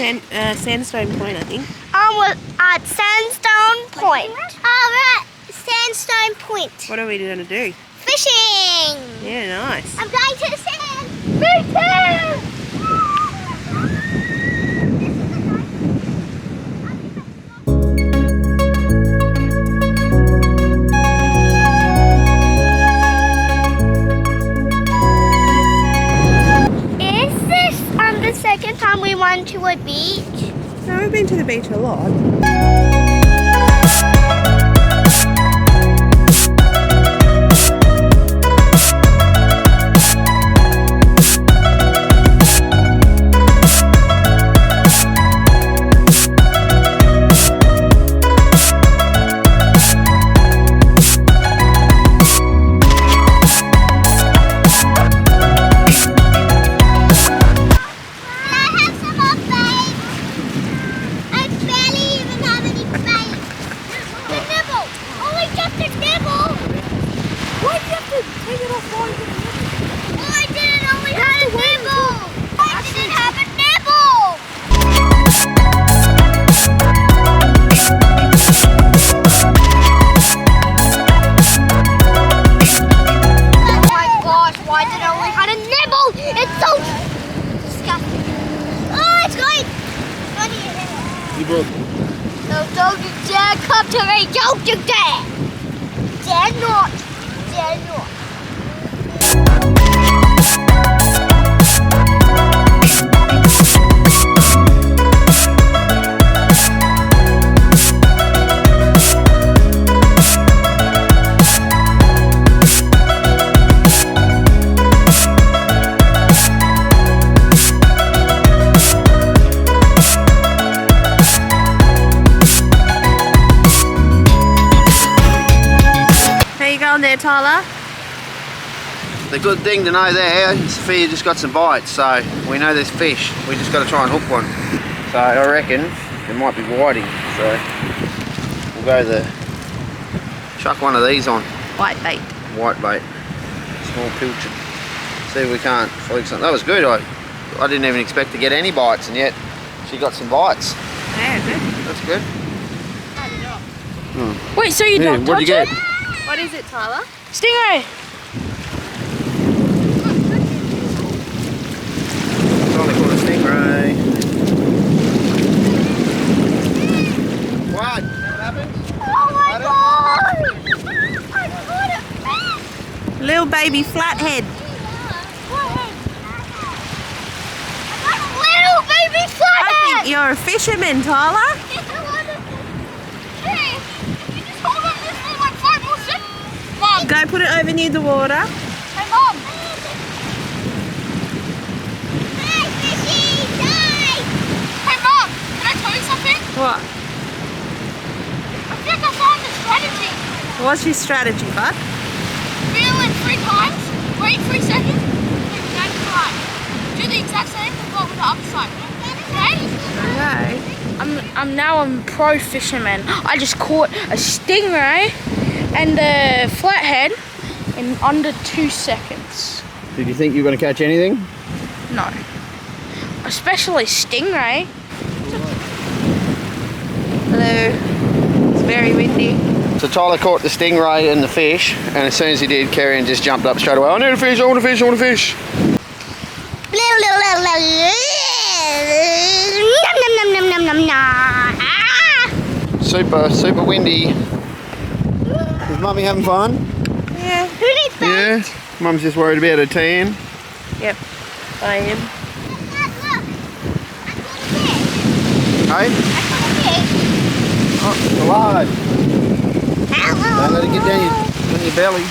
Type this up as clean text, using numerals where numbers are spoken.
Sandstone Point, I think. We're at Sandstone Point. We're at Sandstone Point. What are we going to do? Fishing. Yeah, nice. I'm going to the sand. Me too. The second time we went to a beach. No, we've been to the beach a lot. No, don't you dare come to me! Don't you dare! Dare not! Dare not! There, Tyler. The good thing to know there is Sophia just got some bites, so we know there's fish. We just got to try and hook one. So I reckon it might be whiting, so we'll go chuck one of these on. White bait. White bait. Small pilchard. See if we can't flick something. That was good. I didn't even expect to get any bites, and yet she got some bites. Yeah, good. That's good. Wait, so you don't touch what'd you get? it? What is it, Tyler? Stingray! It's only called a stingray. What? What happened? Oh my god! I got a fish! Little baby flathead. Little baby flathead! I think you're a fisherman, Tyler. Hey, you just hold on this for like 5 more seconds. Mom! Go put it over near the water. Hey, Mom! Hey, fishy! Die! Hey, Mom! Can I tell you something? What? I think I found a strategy. What's your strategy, bud? Feel it 3 times, wait 3 seconds, then go to the right. Do the exact same, but go with the other side. Okay? Okay. I'm now a pro fisherman. I just caught a stingray and a flathead in under 2 seconds. Did you think you were going to catch anything? No. Especially stingray. Hello. It's very windy. So Tyler caught the stingray and the fish, and as soon as he did, Kerrian just jumped up straight away. I need a fish, I want a fish, I want a fish. Super windy. Is Mummy having fun? Yeah. Who needs that? Yeah. Mum's just worried about her tan. Yep. I am. Hey? Oh, alive. Don't let it get down your belly.